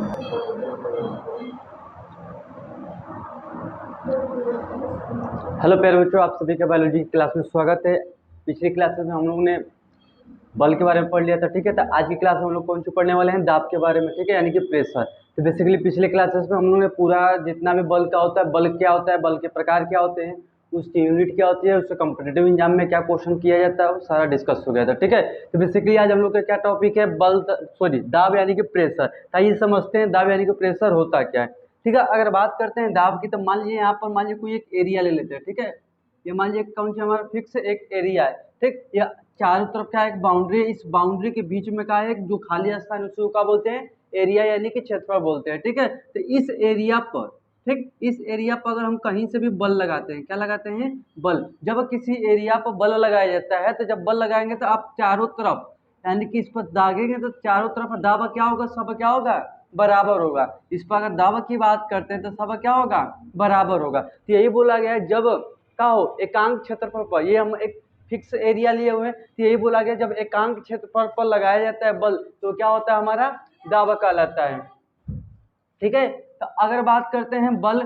Hello प्यारे बच्चों, आप सभी का बायोलॉजी की क्लास में स्वागत है। पिछली क्लास में हम लोगों ने बल के बारे में पढ़ लिया था, ठीक है। तो आज की क्लास में हम लोग कौन सी पढ़ने वाले हैं? दाब के बारे में, ठीक है, यानी कि प्रेशर। तो बेसिकली पिछले क्लासेस में हम लोगों ने पूरा जितना भी बल का होता है, बल क्या होता है, बल के प्रकार क्या होते हैं, उसकी यूनिट क्या होती है, उससे कॉम्पिटिटिव एग्जाम में क्या क्वेश्चन किया जाता है, वो सारा डिस्कस हो गया था, ठीक है। तो बेसिकली आज हम लोग का क्या टॉपिक है? दाब यानी कि प्रेशर। आइए समझते हैं दाब यानी कि प्रेशर होता क्या है, ठीक है। अगर बात करते हैं दाब की, तो मान लीजिए यहाँ पर मान लीजिए कोई एक एरिया ले लेते हैं, ठीक है। ये मान लीजिए कौन सा हमारा फिक्स एक एरिया है, ठीक। या चारों तरफ क्या एक बाउंड्री है, इस बाउंड्री के बीच में क्या है, जो खाली स्थान है उसको क्या बोलते हैं? एरिया यानी कि क्षेत्रफल बोलते हैं, ठीक है। तो इस एरिया पर, ठीक, इस एरिया पर अगर हम कहीं से भी बल लगाते हैं, क्या लगाते हैं? बल। जब किसी एरिया पर बल लगाया जाता है, तो जब बल लगाएंगे तो आप चारों तरफ यानी कि इस पर दागेंगे तो चारों तरफ दावा क्या होगा? सब क्या होगा? बराबर होगा। इस पर अगर दावा की बात करते हैं तो सब क्या होगा? बराबर होगा। तो यही बोला गया है, जब क्या हो एकांक क्षेत्रफल पर, ये हम एक फिक्स एरिया लिए हुए हैं, तो यही बोला गया जब एकांक क्षेत्रफल पर लगाया जाता है बल, तो क्या होता है? हमारा दावा कहलाता है, ठीक है। तो अगर बात करते हैं बल,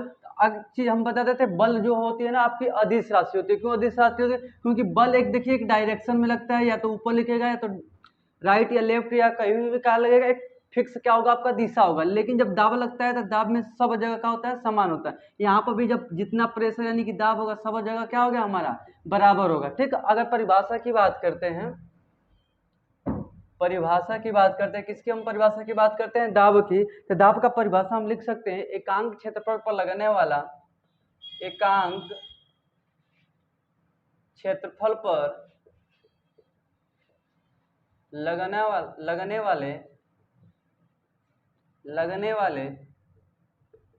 चीज हम बता देते हैं, बल जो होती है ना आपकी अदिश राशि होती है। क्यों अदिश राशि होती है? क्योंकि बल एक देखिए एक डायरेक्शन में लगता है, या तो ऊपर लिखेगा या तो राइट या लेफ्ट या कहीं भी क्या लगेगा, एक फिक्स क्या होगा आपका? दिशा होगा। लेकिन जब दाब लगता है तो दाब में सब जगह क्या होता है? समान होता है। यहाँ पर भी जब जितना प्रेशर यानी कि दाब होगा, सब जगह क्या होगा? हमारा बराबर होगा, ठीक। अगर परिभाषा की बात करते हैं, परिभाषा की बात करते हैं, किसकी हम परिभाषा की बात करते हैं? दाब की। तो दाब का परिभाषा हम लिख सकते हैं, एकांक क्षेत्रफल पर लगने वाला, एकांक क्षेत्रफल पर लगने वाले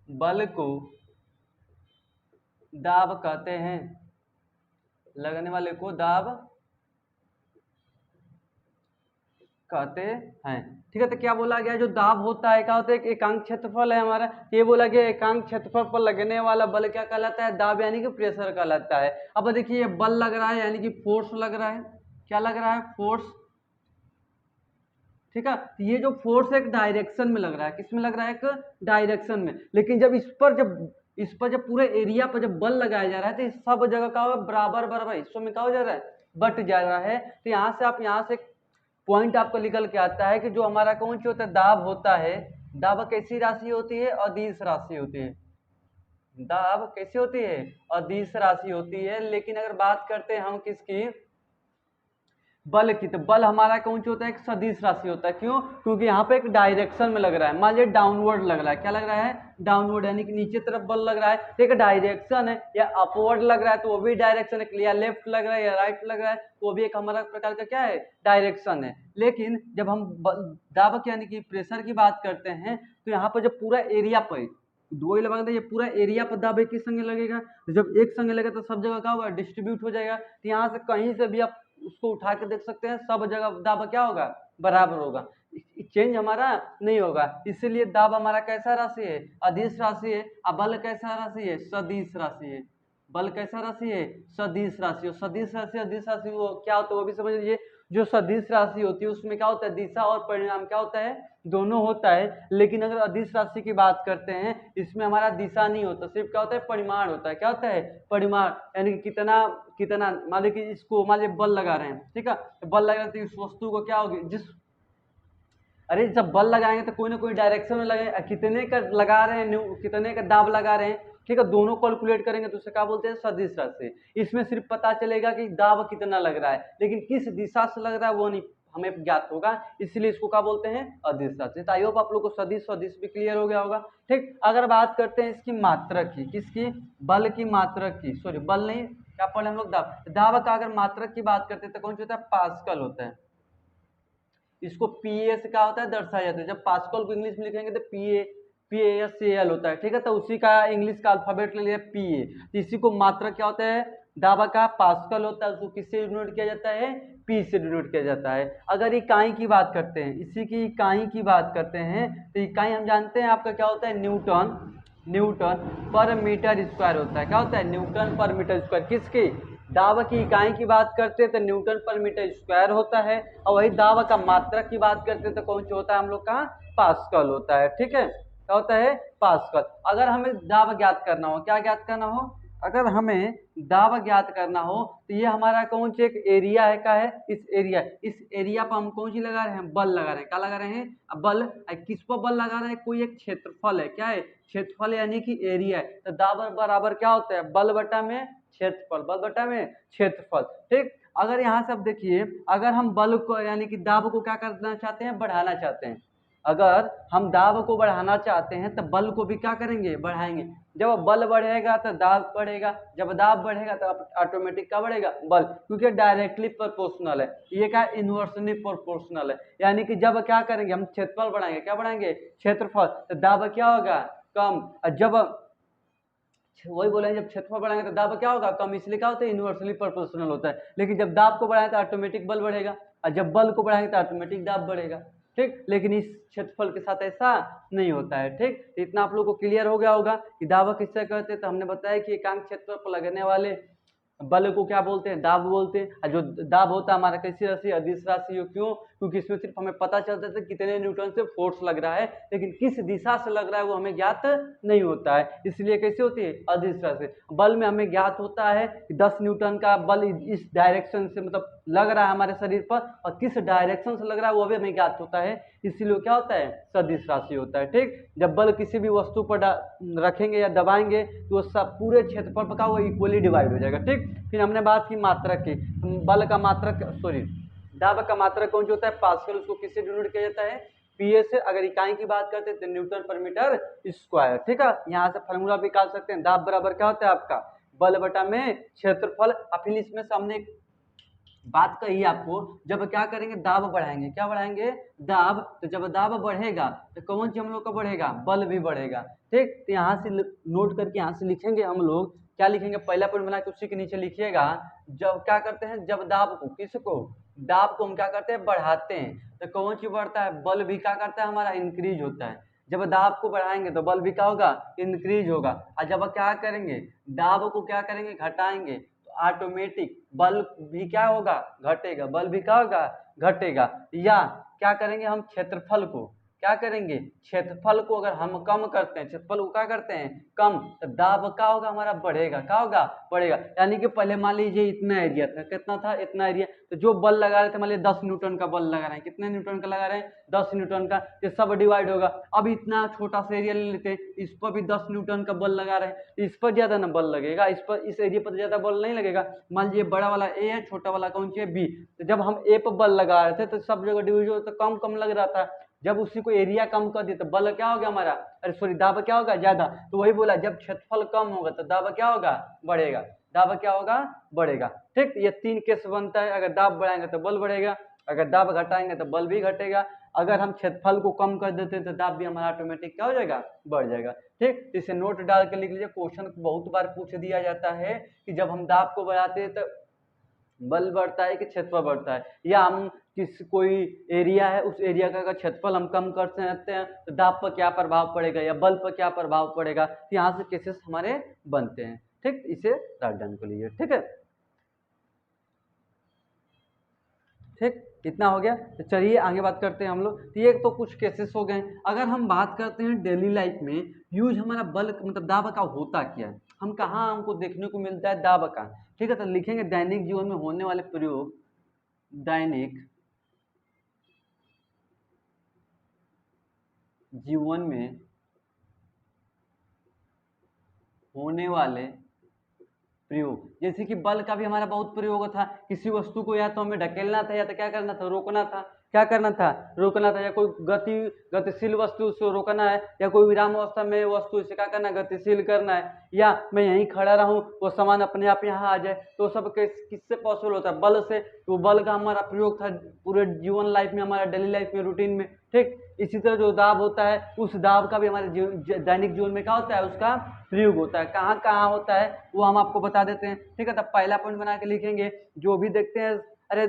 बल को दाब कहते हैं। लगने वाले को दाब कहते हैं, ठीक है। तो क्या बोला गया? जो दाब होता है क्या होता है? एकांक क्षेत्रफल है हमारा। ये बोला गया एकांक क्षेत्रफल पर लगने वाला बल क्या कहलाता है? दाब यानी कि प्रेशर कहलाता है। अब देखिए ये बल लग रहा है यानी कि फोर्स लग रहा है। क्या लग रहा है? फोर्स, ठीक है। तो ये जो फोर्स एक डायरेक्शन में लग रहा है, किस में लग रहा है? एक डायरेक्शन में। लेकिन जब जब पूरे एरिया पर जब बल लगाया जा रहा है, तो इस सब जगह का बराबर बराबर हिस्सों में क्या हो जा रहा है? बट जा रहा है। तो यहाँ से आप यहाँ से पॉइंट आपको निकल के आता है कि जो हमारा कौन सी होता है? दाब होता है। दाब कैसी राशि होती है? अदिश राशि होती है। दाब कैसी होती है? अदिश राशि होती है। लेकिन अगर बात करते हैं हम किसकी? बल की, तो बल हमारा कौन सा होता है? एक सदिश राशि होता है। क्यों? क्योंकि यहाँ पे एक डायरेक्शन में लग रहा है। मान लीजिए डाउनवर्ड लग रहा है। क्या लग रहा है? डाउनवर्ड यानी कि नीचे तरफ बल लग रहा है, तो एक डायरेक्शन है। या अपवर्ड लग रहा है तो वो भी डायरेक्शन है, या लेफ्ट लग रहा है या राइट लग रहा है तो वो भी एक हमारा प्रकार का क्या है? डायरेक्शन है। लेकिन जब हम दाब यानी कि प्रेशर की बात करते हैं, तो यहाँ पर जब पूरा एरिया पर दो ही लगा, ये पूरा एरिया पर दाब एक ही संग लगेगा। जब एक संग लगेगा तो सब जगह क्या होगा? डिस्ट्रीब्यूट हो जाएगा। तो यहाँ से कहीं से भी आप उसको उठा के देख सकते हैं, सब जगह दाब क्या होगा? बराबर होगा, चेंज हमारा नहीं होगा। इसीलिए दाब हमारा कैसा राशि है? अदिश राशि है। अब बल कैसा राशि है? सदिश राशि है। बल कैसा राशि है? सदिश राशि। और सदिश राशि अदिश राशि वो क्या होता है वो भी समझ लीजिए। जो सदिश राशि होती है उसमें क्या होता है? दिशा और परिणाम क्या होता है? दोनों होता है। लेकिन अगर अदिश राशि की बात करते हैं, इसमें हमारा दिशा नहीं होता, सिर्फ क्या होता है? परिमाण होता है। क्या होता है? परिमाण, यानी कि कितना कितना। मान लीजिए इसको, मान लीजिए बल लगा रहे हैं, ठीक है। तो बल लगा रहे हैं तो इस वस्तु को क्या होगी? अरे जब बल लगाएंगे तो कोई ना कोई डायरेक्शन में लगाएंगे। कितने का लगा रहे हैं, कितने का दाब लगा रहे हैं, ठीक है, दोनों कैलकुलेट करेंगे तो उसे क्या बोलते हैं? सदिश राशि। इसमें सिर्फ पता चलेगा कि दाब कितना लग रहा है, लेकिन किस दिशा से लग रहा है वो नहीं हमें ज्ञात होगा। इसलिए इसको क्या बोलते हैं? अदिश राशि। तो आई होप आप लोग को सदिश सदिश भी क्लियर हो गया होगा, ठीक। अगर बात करते हैं इसकी मात्रक की, किसकी? बल की मात्रक की, सॉरी बल नहीं, क्या पढ़े हम लोग? दाब का अगर मात्रक की बात करते हैं तो कौन सा होता है? पास्कल होता है। इसको पीए से क्या होता है? दर्शाया जाता है। जब पास्कल को इंग्लिश में लिखेंगे तो PASCAL होता है, ठीक है। तो उसी का इंग्लिश का अल्फाबेट ले लिया PA। तो इसी को मात्रक क्या होता है? दाबा का पास्कल होता है। उसको किससे डिनोट किया जाता है? P से डिनोट किया जाता है। अगर इकाई की बात करते हैं, इसी की इकाई की बात करते हैं, तो इकाई हम जानते हैं आपका क्या होता है? न्यूटन पर मीटर स्क्वायर होता है। क्या होता है? न्यूटन पर मीटर स्क्वायर। किसकी? दाब की इकाई की बात करते हैं तो न्यूटन पर मीटर स्क्वायर होता है। और वही दाब का मात्रक की बात करते हैं तो कौन सा होता है हम लोग का? पास्कल होता है। ठीक है, क्या होता है? पास्कल। अगर हमें दाब ज्ञात करना हो, क्या ज्ञात करना हो? अगर हमें दाब ज्ञात करना हो तो ये हमारा कौन सा एक एरिया है? क्या है? इस एरिया पर हम कौन सी लगा रहे हैं? बल लगा रहे हैं। क्या लगा रहे हैं? अब बल किस पर बल लगा रहे हैं? कोई एक क्षेत्रफल है। क्या है? क्षेत्रफल यानी कि एरिया है। तो दाब बराबर क्या होता है? बल बटा में क्षेत्रफल, बल बटा में क्षेत्रफल। ठीक, अगर यहाँ से अब देखिए, अगर हम बल को यानी कि दाब को क्या करना चाहते हैं? बढ़ाना चाहते हैं। अगर हम दाब को बढ़ाना चाहते हैं तो बल को भी क्या करेंगे? बढ़ाएंगे। जब बल बढ़ेगा तो दाब बढ़ेगा, जब दाब बढ़ेगा तो ऑटोमेटिक क्या बढ़ेगा? बल, क्योंकि डायरेक्टली प्रोपोर्शनल है। ये क्या? इनवर्सली प्रोपोर्शनल है। यानी कि जब क्या करेंगे? हम क्षेत्रफल बढ़ाएंगे। क्या बढ़ाएंगे? क्षेत्रफल। तो दाब क्या होगा? कम। और जब वही बोलेंगे, जब क्षेत्रफल बढ़ाएंगे तो दाब क्या होगा? कम। इसलिए क्या होता है? इनवर्सली प्रोपोर्शनल होता है। लेकिन जब दाब को बढ़ाएं तो ऑटोमेटिक बल बढ़ेगा, और जब बल को बढ़ाएंगे तो ऑटोमेटिक दाब बढ़ेगा। ठीक, लेकिन इस क्षेत्रफल के साथ ऐसा नहीं होता है। ठीक, तो इतना आप लोग को क्लियर हो गया होगा कि दाब किससे कहते हैं। तो हमने बताया कि एकांक क्षेत्रफल पर लगने वाले बल को क्या बोलते हैं? दाब बोलते हैं। और जो दाब होता है हमारा कैसी राशि? अदिश राशि हो। क्यों? क्योंकि इसमें सिर्फ हमें पता चलता है कितने न्यूटन से फोर्स लग रहा है, लेकिन किस दिशा से लग रहा है वो हमें ज्ञात नहीं होता है। इसलिए कैसे होती है? अदिश राशि। बल में हमें ज्ञात होता है कि 10 न्यूटन का बल इस डायरेक्शन से मतलब लग रहा है हमारे शरीर पर, और किस डायरेक्शन से लग रहा है वो भी हमें ज्ञात होता है। इसीलिए क्या होता है? सदिश राशि होता है। ठीक, जब बल किसी भी वस्तु पर रखेंगे या दबाएंगे तो वो सब पूरे क्षेत्रफल पर क्या होगा? इक्वली डिवाइड हो जाएगा। ठीक, फिर हमने बात की मात्रक की। बल का मात्रक, सॉरी, दाब का मात्रक कौन सा होता है? पास्कल। उसको किससे डिनोट किया जाता है? पीए से। अगर इकाई की बात करते हैं तो न्यूटन पर मीटर स्क्वायर। ठीक है, यहाँ से फॉर्मूला भी निकाल सकते हैं। दाब बराबर क्या होता है आपका? बल बटा में क्षेत्रफल। फिर इसमें सामने एक बात कही आपको, जब क्या करेंगे? दाब बढ़ाएंगे। क्या बढ़ाएंगे? दाब। तो जब दाब बढ़ेगा तो कौन सी हम लोग का बढ़ेगा? बल भी बढ़ेगा। ठीक, तो यहाँ से नोट करके यहाँ से लिखेंगे हम लोग। क्या लिखेंगे? पहला पॉइंट बना के उसी के नीचे लिखिएगा। जब क्या करते हैं? जब दाब को, किसको? दाब को हम क्या करते हैं? बढ़ाते हैं। तो कौन सी बढ़ता है? बल भी क्या करता है हमारा? इंक्रीज होता है। जब दाब को बढ़ाएंगे तो बल भी क्या होगा? इंक्रीज होगा। और जब क्या करेंगे? दाब को क्या करेंगे? घटाएंगे, ऑटोमेटिक बल भी क्या होगा? घटेगा। बल भी क्या होगा? घटेगा। या क्या करेंगे? हम क्षेत्रफल को क्या करेंगे? क्षेत्रफल को अगर हम कम करते हैं, क्षेत्रफल को क्या करते हैं? कम, तो दाब क्या होगा? हमारा बढ़ेगा। क्या होगा? बढ़ेगा। यानी कि पहले मान लीजिए इतना एरिया था, कितना था? इतना एरिया। तो जो बल लगा रहे थे, मान लीजिए 10 न्यूटन का बल लगा रहे हैं। कितने न्यूटन का लगा रहे हैं? 10 न्यूटन का। ये सब डिवाइड होगा। अब इतना छोटा सा एरिया ले लेते हैं, इस पर भी 10 न्यूटन का बल लगा रहे हैं, इस पर ज्यादा ना बल लगेगा, इस पर, इस एरिया पर ज्यादा बल नहीं लगेगा। मान लीजिए बड़ा वाला ए है, छोटा वाला कौन सी है? बी। तो जब हम ए पर बल लगा रहे थे तो सब जगह डिवीजन तो कम कम लग रहा था। जब उसी को एरिया कम कर दिया तो बल क्या हो गया हमारा? अरे सॉरी, दाब क्या होगा? ज्यादा। तो वही बोला, जब क्षेत्रफल कम होगा तो दाब क्या होगा? बढ़ेगा। दाब क्या होगा? बढ़ेगा। ठीक, ये 3 केस बनता है। अगर दाब बढ़ाएंगे तो बल बढ़ेगा, अगर दाब घटाएंगे तो बल भी घटेगा। अगर हम क्षेत्रफल को कम कर देते हैं तो दाब भी हमारा ऑटोमेटिक क्या हो जाएगा? बढ़ जाएगा। ठीक, इसे नोट डाल के लिख लीजिए। क्वेश्चन बहुत बार पूछ दिया जाता है कि जब हम दाब को बढ़ाते हैं तो बल बढ़ता है कि क्षेत्रफल बढ़ता है, या हम कोई एरिया है, उस एरिया का अगर क्षेत्रफल हम कम कर सकते हैं तो दाब पर क्या प्रभाव पड़ेगा या बल पर क्या प्रभाव पड़ेगा। तो यहाँ से केसेस हमारे बनते हैं। ठीक, इसे राइट डाउन कर लीजिए। ठीक है, ठीक, इतना हो गया। तो चलिए आगे बात करते हैं हम लोग। तो ये तो कुछ केसेस हो गए। अगर हम बात करते हैं डेली लाइफ में यूज हमारा बल मतलब दाब का होता क्या है, हम कहाँ हमको देखने को मिलता है दाब का। ठीक है, तो लिखेंगे दैनिक जीवन में होने वाले प्रयोग, दैनिक जीवन में होने वाले प्रयोग। जैसे कि बल का भी हमारा बहुत प्रयोग था। किसी वस्तु को या तो हमें ढकेलना था या तो क्या करना था? रोकना था। क्या करना था? रोकना था। या कोई गतिशील वस्तु से रोकना है, या कोई विराम अवस्था में वस्तु से क्या करना है? गतिशील करना है। या मैं यहीं खड़ा रहूं, वो सामान अपने आप यहाँ आ जाए, तो सब किससे पॉसिबल होता है? बल से। तो बल का हमारा प्रयोग था पूरे जीवन लाइफ में, हमारा डेली लाइफ में, रूटीन में। ठीक, इसी तरह जो दाब होता है, उस दाब का भी हमारे दैनिक जीवन में क्या होता है? उसका प्रयोग होता है। कहाँ कहाँ होता है वो हम आपको बता देते हैं। ठीक है, तब पहला पॉइंट बना के लिखेंगे। जो भी देखते हैं, अरे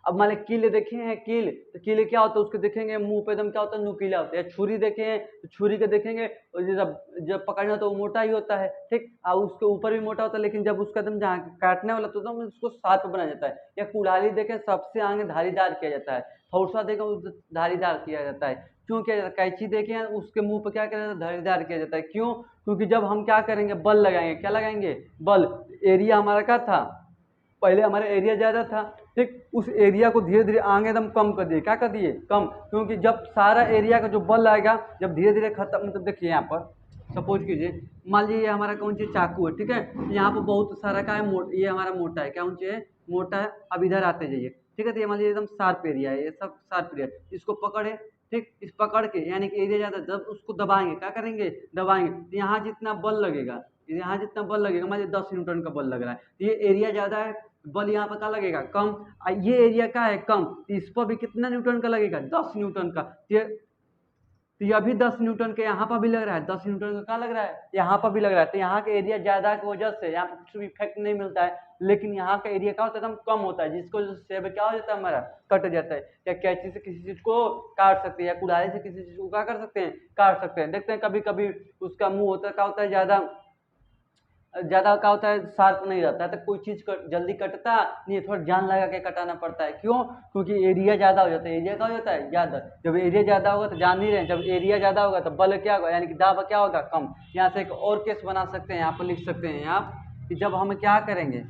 अब मान लीजिए कील देखे हैं, कील, तो कील क्या होता है, उसके देखेंगे मुंह पे एकदम क्या होता है, नुकीला होता है। या छुरी देखे हैं तो छुरी के देखेंगे, और जब जब पकड़ना तो वो मोटा ही होता है, ठीक, और उसके ऊपर भी मोटा होता है, लेकिन जब उसका एकदम जहाँ काटने वाला तो एकदम उसको शार्प बनाया जाता है। या कुल्हाड़ी देखें, सबसे आगे धारीदार किया जाता है। फौसा देखें, उस धारीदार किया जाता है। क्यों किया जाता है? कैंची देखें, उसके मुंह पे क्या किया जाता है, धारीदार किया जाता है। क्यों? क्योंकि जब हम क्या करेंगे, बल लगाएंगे, क्या लगाएंगे, बल। एरिया हमारा क्या था, पहले हमारा एरिया ज़्यादा था, ठीक, उस एरिया को धीरे धीरे आगे एकदम कम कर दिए। क्या कर दिए, कम। क्योंकि जब सारा एरिया का जो बल आएगा, जब धीरे धीरे खत्म, मतलब देखिए यहाँ पर सपोज कीजिए, मान लीजिए ये हमारा कौन सी चाकू है, ठीक है, यहाँ पर बहुत सारा का है, ये हमारा मोटा है, क्या कौन सी है, मोटा है। अब इधर आते जाइए, ठीक है, तो ये मान लीजिए एकदम शार्प एरिया है, ये सब शार्प एरिया है। इसको पकड़े, ठीक, इस पकड़ के यानी कि एरिया ज़्यादा, जब उसको दबाएंगे, क्या करेंगे, दबाएंगे, तो यहाँ जितना बल लगेगा, यहाँ जितना बल लगेगा, मान लीजिए 10 न्यूटन का बल लग रहा है, तो ये एरिया ज़्यादा है, बल यहाँ पर क्या लगेगा, कम। ये एरिया क्या है, कम, तो इस पर भी कितना न्यूटन का लगेगा, 10 न्यूटन का। तो ये अभी 10 न्यूटन के यहाँ पर भी लग रहा है, 10 न्यूटन का क्या लग रहा है, यहाँ पर भी लग रहा है। तो यहाँ के एरिया ज़्यादा की वजह से यहाँ पर कुछ भी इफेक्ट नहीं मिलता है, लेकिन यहाँ का एरिया क्या होता है, एकदम कम होता है, जिसको सेब क्या हो जाता है, हमारा कट जाता है। या कैंची से किसी चीज़ को काट सकते हैं, या कुल्हाड़ी से किसी चीज़ को क्या कर सकते हैं, काट सकते हैं। देखते हैं कभी कभी उसका मुंह होता है, क्या होता है, ज़्यादा ज़्यादा क्या होता है, शार्प नहीं रहता है, तो कोई चीज़ जल्दी कटता नहीं है, थोड़ा जान लगा के कटाना पड़ता है। क्यों? क्योंकि एरिया ज़्यादा हो जाता है। एरिया क्या हो जाता है, ज़्यादा। जब एरिया ज़्यादा होगा तो जान नहीं रहे, जब एरिया ज़्यादा होगा तो बल क्या होगा, यानी कि दाब क्या होगा, कम। यहाँ से एक और केस बना सकते हैं, यहाँ पर लिख सकते हैं आप कि जब हम क्या करेंगे,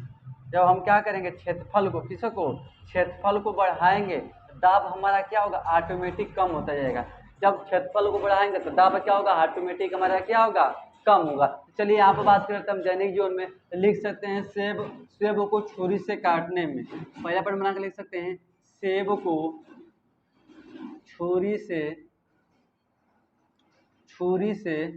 जब हम क्या करेंगे, क्षेत्रफल को, किसको, क्षेत्रफल को बढ़ाएंगे, तो दाब हमारा क्या होगा, ऑटोमेटिक कम होता जाएगा। जब क्षेत्रफल को बढ़ाएंगे तो दाब क्या होगा, ऑटोमेटिक हमारा क्या होगा, कम होगा। चलिए यहाँ पर बात करते हैं हम दैनिक जीवन में, तो लिख सकते हैं सेब, सेब को छुरी से काटने में, पहला पॉइंट बना के लिख सकते हैं, सेब को छुरी से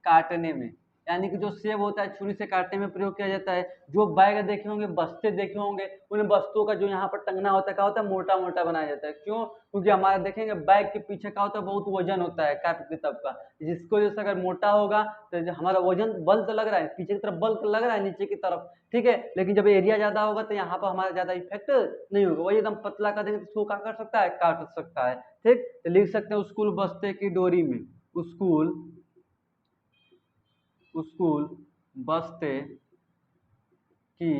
काटने में, यानी कि जो सेब होता है छुरी से काटने में प्रयोग किया जाता है। जो बैग देखे होंगे, बस्ते देखे होंगे, उन बस्तों का जो यहाँ पर टंगना होता है, क्या होता है, मोटा मोटा बनाया जाता है। क्यों? क्योंकि हमारा देखेंगे बैग के पीछे क्या होता है, बहुत वजन होता है कापी किताब का, जिसको जैसे अगर मोटा होगा तो जो हमारा वजन, बल तो लग रहा है पीछे की तरफ, बल तो लग रहा है नीचे की तरफ, ठीक है, लेकिन जब एरिया ज्यादा होगा तो यहाँ पर हमारा ज्यादा इफेक्ट नहीं होगा। वही एकदम पतला कर देंगे तो उसको क्या कर सकता है, काट सकता है। ठीक, तो लिख सकते हैं स्कूल बस्ते की डोरी में, स्कूल बस्ते की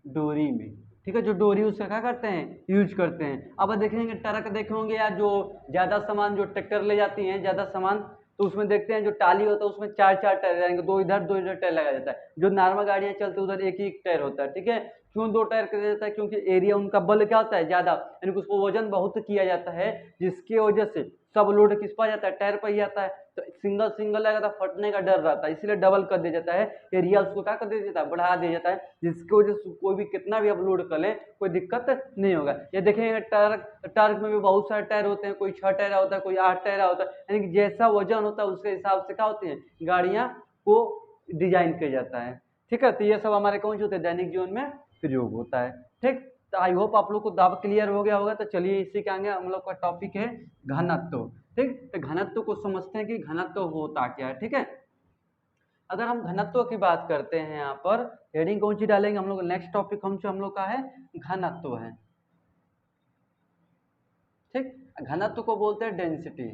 डोरी में, ठीक है, जो डोरी उसका क्या करते हैं, यूज करते हैं। अब देखेंगे ट्रक देखे होंगे, या जो ज्यादा सामान जो ट्रैक्टर ले जाती हैं ज्यादा सामान, तो उसमें देखते हैं जो टाली होता है उसमें चार चार टायर रहेंगे, दो इधर टायर लगाया जाता है। जो नॉर्मल गाड़ियां चलती है उधर एक ही टायर होता है, ठीक है। क्यों दो टायर कर दिया जाता है? क्योंकि एरिया उनका बल क्या होता है, ज्यादा, यानी कि उसको वजन बहुत किया जाता है, जिसकी वजह से सब लोड किस पर जाता है, टायर पर ही आता है। तो सिंगल सिंगल लगता है, फटने का डर रहता है, इसलिए डबल कर दिया जाता है, एरिया उसको क्या कर दिया जाता है, बढ़ा दिया जाता है, जिसकी वजह से कोई भी कितना भी अपलोड कर ले कोई दिक्कत नहीं होगा। ये देखेंगे ट्रक में भी बहुत सारे टायर होते हैं, कोई 6 टायर होता है, कोई 8 टायर होता है, यानी कि जैसा वजन होता है उसके हिसाब से क्या होती है गाड़ियाँ को डिजाइन किया जाता है। ठीक है, तो ये सब हमारे कौन से होते हैं, दैनिक जीवन में प्रयोग होता है। ठीक, तो आई होप आप लोग को दाब क्लियर हो गया होगा। तो चलिए इसी के आगे हम लोग का टॉपिक है घनत्व। ठीक, तो घनत्व को समझते हैं कि घनत्व होता क्या है। ठीक है, अगर हम घनत्व की बात करते हैं, यहाँ पर हेडिंग कौन सी डालेंगे हम लोग, नेक्स्ट टॉपिक हम लोग का है घनत्व है। ठीक, घनत्व को बोलते हैं डेंसिटी,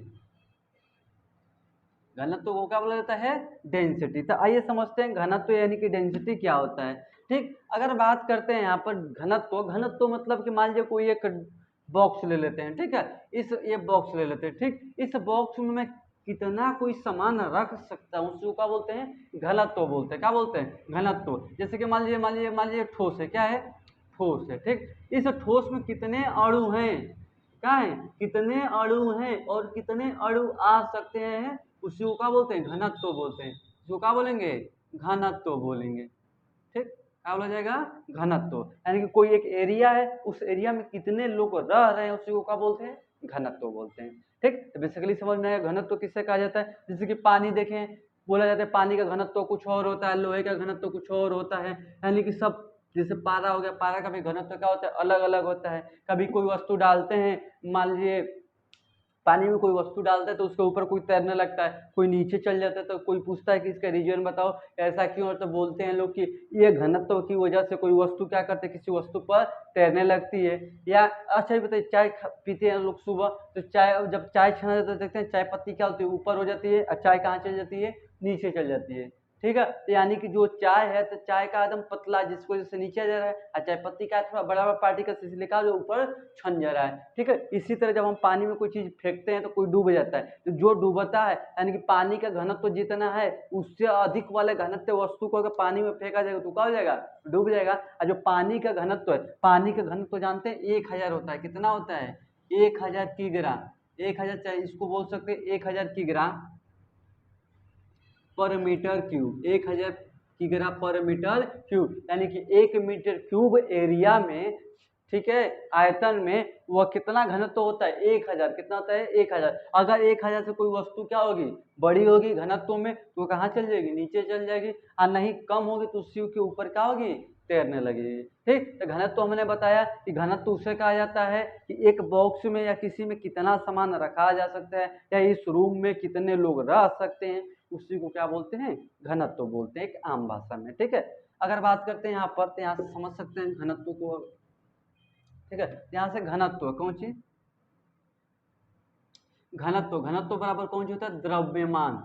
घनत्व को क्या बोला जाता है, डेंसिटी। तो आइए समझते हैं घनत्व यानी कि डेंसिटी क्या होता है। ठीक, अगर बात करते हैं यहाँ पर घनत्व, घनत्व मतलब कि मान लीजिए कोई एक बॉक्स ले लेते हैं, ठीक है, ये बॉक्स ले लेते हैं। ठीक, इस बॉक्स में मैं कितना कोई सामान रख सकता हूँ, उसको क्या बोलते हैं, घनत्व बोलते हैं। क्या बोलते हैं, घनत्व। जैसे कि मान लीजिए ठोस है, क्या है, ठोस है। ठीक, इस ठोस में कितने अणु हैं, क्या है, कितने अणु हैं और कितने अणु आ सकते हैं, उसी को क्या बोलते हैं, घनत्व बोलते हैं। जो क्या बोलेंगे, घनत्व बोलेंगे। ठीक, क्या बोला जाएगा, घनत्व। यानी कि कोई एक एरिया है, उस एरिया में कितने लोग रह रहे हैं, उसी को क्या बोलते हैं, घनत्व बोलते हैं। ठीक, तो बेसिकली समझ में आएगा घनत्व किससे कहा जाता है। जैसे कि पानी देखें, बोला जाता है पानी का घनत्व कुछ और होता है, लोहे का घनत्व कुछ और होता है, यानी कि सब, जैसे पारा हो गया, पारा का भी घनत्व क्या होता है, अलग अलग होता है। कभी कोई वस्तु डालते हैं, मान लीजिए पानी में कोई वस्तु डालता है तो उसके ऊपर कोई तैरने लगता है, कोई नीचे चल जाता है, तो कोई पूछता है कि इसका रीजन बताओ, ऐसा क्यों है, तो बोलते हैं लोग कि ये घनत्व की वजह से कोई वस्तु क्या करते है, किसी वस्तु पर तैरने लगती है। या अच्छा ये बताइए, चाय पीते हैं लोग सुबह, तो चाय जब चाय छाना जाता है देखते हैं चाय पत्ती क्या होती है, ऊपर हो जाती है, और चाय कहाँ चल जाती है, नीचे चल जाती है। ठीक है, तो यानी कि जो चाय है, तो चाय का एकदम पतला जिसको वजह से नीचे जा रहा है, और चाय पत्ती का थोड़ा बड़ा बड़ा पार्टिकल इसलिए कहा जो ऊपर छन जा रहा है। ठीक है, इसी तरह जब हम पानी में कोई चीज फेंकते हैं तो कोई डूब जाता है, तो जो डूबता है यानी कि पानी का घनत्व जितना है उससे अधिक वाले घनत्व वस्तु को अगर पानी में फेंका जाएगा तो क्या हो जाएगा, डूब जाएगा। और जो पानी का घनत्व है, पानी का घनत्व जानते हैं 1000 होता है, कितना होता है, 1000 किग्रा, 1000 चाहे इसको बोल सकते हैं 1000 किग्रा पर मीटर क्यूब, 1000 किग्रा पर मीटर क्यूब, यानी कि 1 मीटर क्यूब एरिया में, ठीक है, आयतन में वह कितना घनत्व होता है, 1000, कितना होता है 1000। अगर 1000 से कोई वस्तु क्या होगी, बड़ी होगी घनत्व में, तो कहाँ चल जाएगी, नीचे चल जाएगी, और नहीं कम होगी तो उसी के ऊपर क्या होगी, तैरने लगेगी। ठीक, तो घनत्व हमने बताया कि घनत्व उसे कहा जाता है कि एक बॉक्स में या किसी में कितना सामान रखा जा सकता है, या इस रूम में कितने लोग रह सकते हैं, उसी को क्या बोलते हैं, घनत्व बोलते हैं एक आम भाषा में। ठीक है, अगर बात करते हैं यहाँ पर, तो यहाँ से समझ सकते हैं घनत्व को। ठीक है, यहाँ से घनत्व कौन चीज, घनत्व, घनत्व बराबर कौन सी होता है, द्रव्यमान,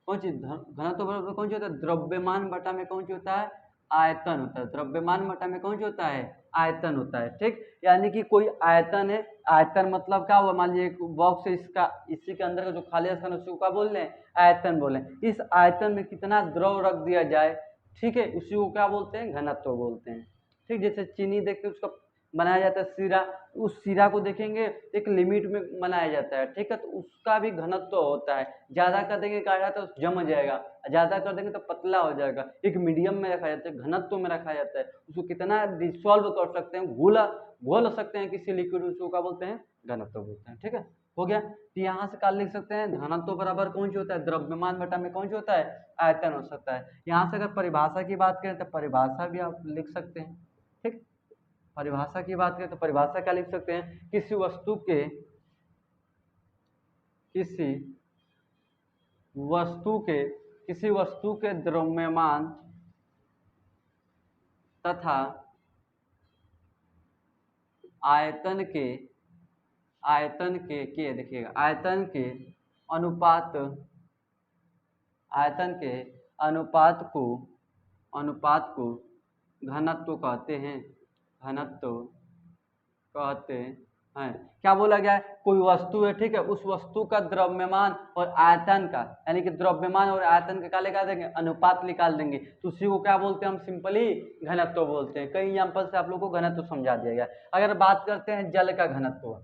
कौन सी, घनत्व बराबर कौन सी होता है, द्रव्यमान बटा में कौन सी होता है, आयतन होता है, द्रव्यमान बटा में कौन सी होता है, आयतन होता है। ठीक, यानी कि कोई आयतन है, आयतन मतलब क्या हुआ, मान लीजिए एक बॉक्स है, इसका इसी के अंदर का जो खाली स्थान है उसको क्या बोल रहे हैं, आयतन बोले। इस आयतन में कितना द्रव रख दिया जाए, ठीक है, उसी को क्या बोलते हैं, घनत्व बोलते हैं। ठीक, जैसे चीनी देखते हैं उसका बनाया जाता है सीरा, उस सीरा को देखेंगे एक लिमिट में बनाया जाता है। ठीक है, तो उसका भी घनत्व होता है, ज़्यादा कर देंगे गाढ़ा तो जम जाएगा, ज़्यादा कर देंगे तो पतला हो जाएगा, एक मीडियम में रखा जाता है, घनत्व में रखा जाता है, उसको कितना डिसॉल्व कर सकते हैं, घोल सकते हैं किसी लिक्विड, उसको क्या बोलते हैं, घनत्व बोलते हैं। ठीक है, हो गया, तो यहाँ से क्या लिख सकते हैं, घनत्व बराबर कौन सी होता है, द्रव्यमान बटा में कौन सी होता है, आयतन हो सकता है। यहाँ से अगर परिभाषा की बात करें तो परिभाषा भी आप लिख सकते हैं। ठीक, परिभाषा की बात करें तो परिभाषा क्या लिख सकते हैं, किसी वस्तु के द्रव्यमान तथा आयतन के देखिएगा, आयतन के अनुपात को घनत्व कहते हैं, क्या बोला गया है, कोई वस्तु है, ठीक है, उस वस्तु का द्रव्यमान और आयतन का, यानी कि द्रव्यमान और आयतन का क्या निकाल देंगे, अनुपात निकाल देंगे, तो उसी को क्या बोलते हैं, हम सिंपली घनत्व बोलते हैं। कई एग्जाम्पल से आप लोगों को घनत्व समझा दिया गया। अगर बात करते हैं जल का घनत्व,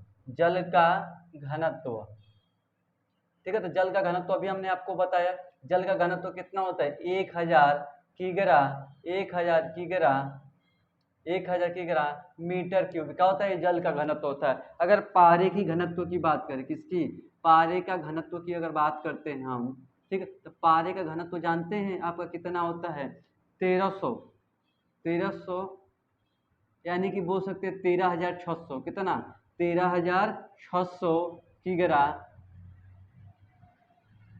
ठीक है, तो जल का घनत्व अभी हमने आपको बताया, जल का घनत्व कितना होता है, 1000 किग्रा, 1000 किग्रा मीटर क्यूब, क्या होता है, जल का घनत्व होता है। अगर पारे की घनत्व की बात करें, किसकी, पारे का घनत्व की अगर बात करते हैं हम, ठीक है, तो पारे का घनत्व जानते हैं आपका कितना होता है, 1300, यानी कि बोल सकते हैं 13600, कितना, 13600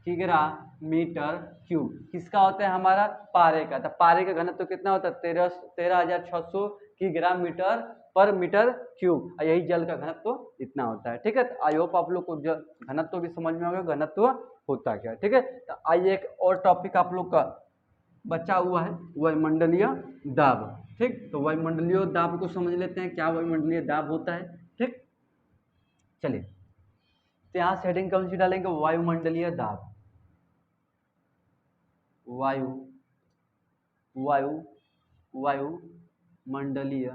किग्रा मीटर क्यूब, किसका होता है, हमारा पारे का। तो पारे का घनत्व कितना होता है, 13600 किग्रा मीटर पर मीटर क्यूब, और यही जल का घनत्व इतना होता है। ठीक है, तो आई होप आप लोग को घनत्व भी समझ में होगा, घनत्व होता क्या। ठीक है, तो आइए एक और टॉपिक आप लोग का बचा हुआ है, वायुमंडलीय दाब। ठीक, तो वायुमंडलीय दाब को समझ लेते हैं, क्या वायुमंडलीय दाब होता है। ठीक, चलिए, तो यहाँ से हेडिंग कौन सी डालेंगे, वायुमंडलीय दाब, वायुमंडलीय,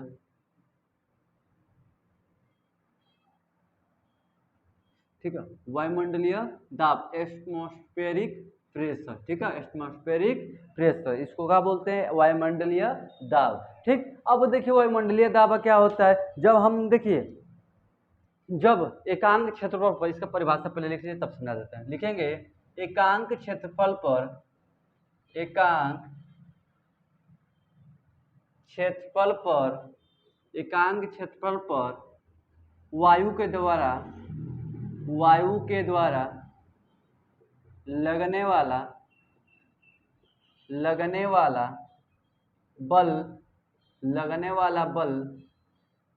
ठीक है, वायुमंडलीय दाब, एटमॉस्फेरिक प्रेशर। ठीक है, एटमॉस्फेरिक प्रेशर, इसको क्या बोलते हैं, वायुमंडलीय दाब। ठीक, अब देखिए वायुमंडलीय दाब क्या होता है, जब हम देखिए, जब एकांक क्षेत्रफल पर, इसका परिभाषा पहले लिख लीजिए तब समझा देते हैं, लिखेंगे एकांक क्षेत्रफल पर वायु के द्वारा वायु के द्वारा लगने वाला बल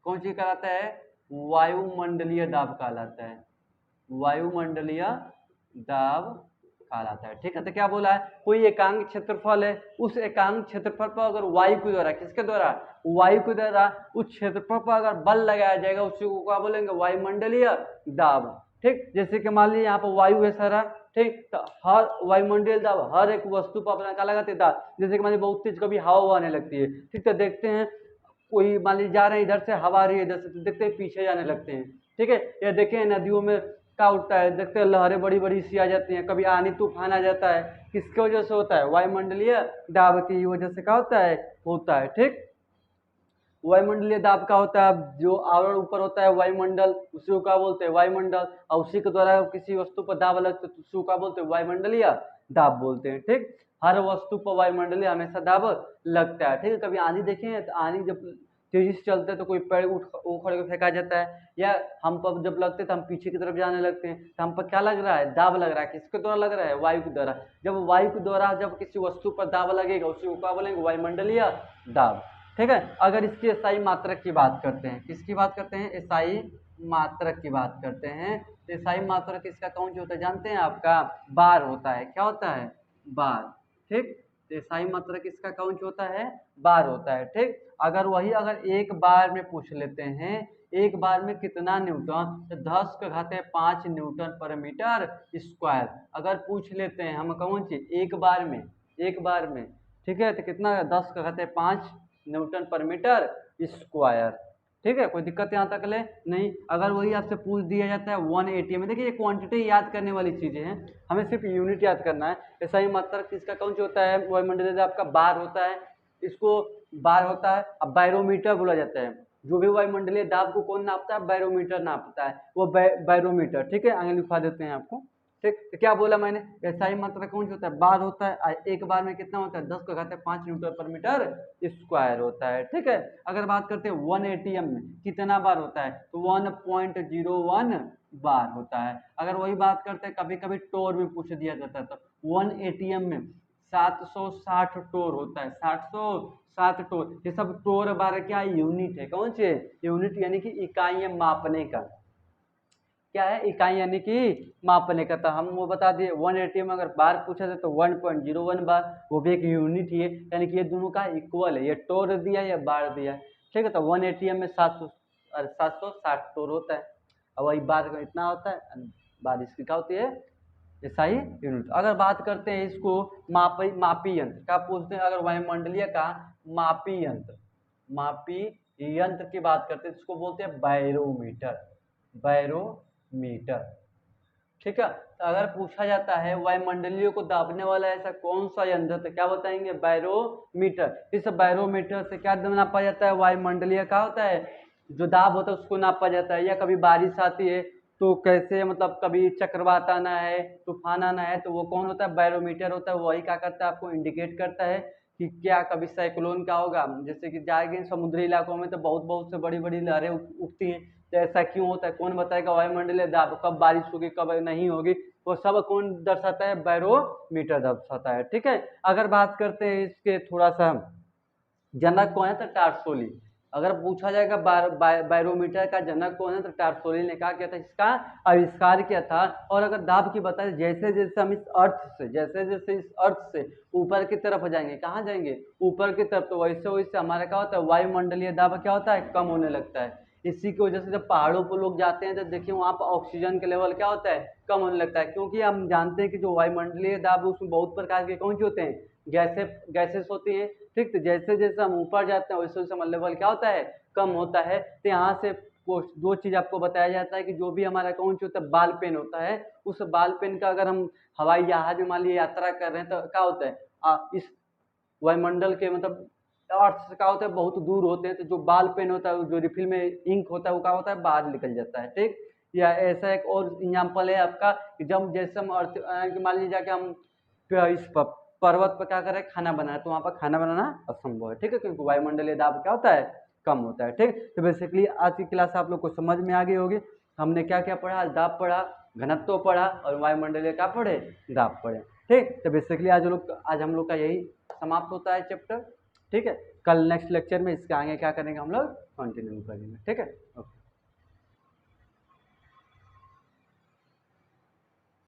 कौन सी कहलाता है? वायुमंडलीय दाब कहलाता है। वायुमंडलीय दाब कहलाता है। ठीक है, तो क्या बोला है? कोई एकांक क्षेत्रफल है, उस एकांक क्षेत्रफल पर अगर वायु के द्वारा, किसके द्वारा? वायु के द्वारा उस क्षेत्रफल पर अगर बल लगाया जाएगा, उसी को क्या बोलेंगे? वायुमंडलीय दाब। ठीक, जैसे कि मान लीजिए यहाँ पर वायु है सारा, ठीक, तो हर वायुमंडलीय दाब हर एक वस्तु पर अपना क्या लगाते हैं? दाब। जैसे कि मान लीजिए बहुत तेज कभी हवा आने लगती है, ठीक, तो देखते हैं कोई मान लीजिए जा रहे हैं, इधर से हवा आ रही है इधर से, तो देखते हैं पीछे जाने लगते हैं। ठीक है, या देखें नदियों में क्या उठता है, देखते हैं लहरें बड़ी बड़ी सी आ जाती हैं, कभी आनी तूफान आ जाता है, किसके वजह से होता है? वायुमंडलीय दाब की वजह से क्या होता है। ठीक, वायुमंडलीय दाब का होता है, जो आवरण ऊपर होता है वायुमंडल, उसी को क्या बोलते हैं? वायुमंडल। और उसी के द्वारा किसी वस्तु पर दाब लगता है तो उसी को क्या बोलते हैं? वायुमंडलीय दाब बोलते हैं। ठीक, हर वस्तु पर वायुमंडलीय हमेशा दाब लगता है। ठीक है, कभी आंधी देखें तो आंधी जब तेजी से चलते हैं तो कोई पेड़ उखड़ के फेंका जाता है, या हम पर जब लगते हैं तो हम पीछे की तरफ जाने लगते हैं, तो हम पर क्या लग रहा है? दाब लग रहा है। किसके द्वारा लग रहा है? वायु के द्वारा। जब वायु के द्वारा जब किसी वस्तु पर दाब लगेगा, उसी को क्या बोलेंगे? वायुमंडलीय दाब। ठीक है, अगर इसकी एसआई मात्रक की बात करते हैं, किसकी बात करते हैं? एसआई मात्रक की बात करते हैं। एसआई मात्रक इसका कौन सा होता है जानते हैं? आपका बार होता है। क्या होता है? बार। ठीक, एसआई मात्रक इसका कौन सा होता है? बार होता है। ठीक, अगर एक बार में पूछ लेते हैं, एक बार में कितना न्यूटन, तो 10⁵ न्यूटन पर मीटर स्क्वायर अगर पूछ लेते हैं हम, कौन सी? एक बार में। ठीक है, तो कितना? 10⁵ न्यूटन पर मीटर स्क्वायर। ठीक है, कोई दिक्कत यहाँ तक ले नहीं। अगर वही आपसे पूछ दिया जाता है 1 ATM में, देखिए ये क्वांटिटी याद करने वाली चीजें हैं, हमें सिर्फ यूनिट याद करना है। ऐसा ही मात्रक किसका कौन सा होता है? वायुमंडलीय दाब का बार होता है। इसको बार होता है। अब बैरोमीटर बोला जाता है, जो भी वायुमंडलीय दाब को कौन नापता है? बैरोमीटर नापता है, वो बैरोमीटर। ठीक है, आगे लिखवा देते हैं आपको। ठीक, तो क्या बोला मैंने? एसआई मात्रा कौन सा होता है? बार होता है। एक बार में कितना होता है? 10⁵ न्यूटन पर मीटर स्क्वायर होता है। ठीक है, अगर बात करते हैं 1 ATM में कितना बार होता है, तो 1.01 बार होता है। अगर वही बात करते हैं, कभी कभी टोर में पूछ दिया जाता है, तो 1 ATM में 760 टोर होता है। 760 टोर। ये सब टोर बार क्या यूनिट है? कौन से यूनिट? यानी कि इकाई मापने का। क्या है? इकाई यानी कि मापने का। तो हम वो बता दिए 1 ATM अगर बार पूछा था तो 1.01 बार, वो भी एक यूनिट ही है, यानी कि ये दोनों का इक्वल है, ये टोर दिया या बार दिया। ठीक है, तो 1 ATM में 760 टोर होता है, और वही बार का इतना होता है, बार इसकी क्या होती है? ऐसा ही यूनिट। अगर बात करते हैं इसको मापी यंत्र क्या पूछते हैं? अगर वायुमंडलीय का मापी यंत्र की बात करते हैं, इसको बोलते हैं बैरोमीटर। ठीक है, तो अगर पूछा जाता है वायुमंडलीय को दाबने वाला ऐसा कौन सा यंत्र, तो क्या बताएंगे? बैरोमीटर। इस बैरोमीटर से क्या नापा जाता है? वायुमंडलीय का होता है जो दाब होता है उसको नापा जाता है। या कभी बारिश आती है तो कैसे, मतलब कभी चक्रवात आना है, तूफान आना है, तो वो कौन होता है? बैरोमीटर होता है। वही क्या करता है? आपको इंडिकेट करता है कि क्या कभी साइक्लोन का होगा। जैसे कि जाएंगे समुद्री इलाकों में तो बहुत से बड़ी बड़ी लहरें उठती हैं, तो ऐसा क्यों होता है? कौन बताएगा? वायुमंडलीय दाब, कब बारिश होगी कब नहीं होगी, वो सब कौन दर्शाता है? बैरोमीटर दर्शाता है। ठीक है, अगर बात करते हैं इसके थोड़ा सा, जनक कौन है? तो टार्सोली। अगर पूछा जाएगा बैरोमीटर का जनक कौन है, तो टार्सोली ने कहा किया था, इसका आविष्कार किया था। और अगर दाब की बताए, जैसे जैसे हम इस अर्थ से ऊपर की तरफ जाएंगे, कहाँ जाएंगे? ऊपर की तरफ, तो वैसे वैसे हमारा क्या होता है? वायुमंडलीय दाब क्या होता है? कम होने लगता है। इसी की वजह से जब पहाड़ों पर लोग जाते हैं तो देखिए वहाँ पर ऑक्सीजन के लेवल क्या होता है? कम होने लगता है, क्योंकि हम जानते हैं कि जो वायुमंडलीय दाब है उसमें बहुत प्रकार के कौन से होते हैं? गैसेस होती हैं। ठीक, तो जैसे जैसे हम ऊपर जाते हैं वैसे वैसे हमारा लेवल क्या होता है? कम होता है। तो यहाँ से दो चीज आपको बताया जाता है कि जो भी हमारा कौन सा होता है? बाल पेन होता है, उस बाल पेन का अगर हम हवाई जहाज में मान लीजिए यात्रा कर रहे हैं तो क्या होता है? इस वायुमंडल के मतलब अर्थ से क्या होता है? बहुत दूर होते हैं, तो जो बाल पेन होता है, जो रिफिल में इंक होता है, वो क्या होता है? बाहर निकल जाता है। ठीक, या ऐसा एक और एग्जाम्पल है आपका कि जब जैसे हम अर्थ मान लीजिए जाके हम इस पर्वत पर क्या करें? खाना बनाए, तो वहाँ पर खाना बनाना असंभव है। ठीक है, क्योंकि वायुमंडलीय दाब क्या होता है? कम होता है। ठीक, तो बेसिकली आज की क्लास आप लोग को समझ में आ गई होगी। हमने क्या क्या पढ़ा, दाब पढ़ा, घनत्व पढ़ा और वायुमंडलीय क्या पढ़े, दाब पढ़े। ठीक, तो बेसिकली आज हम लोग का यही समाप्त होता है चैप्टर। ठीक है, कल नेक्स्ट लेक्चर में इसके आगे क्या करेंगे हम लोग कंटिन्यू करेंगे। ठीक है, ओके।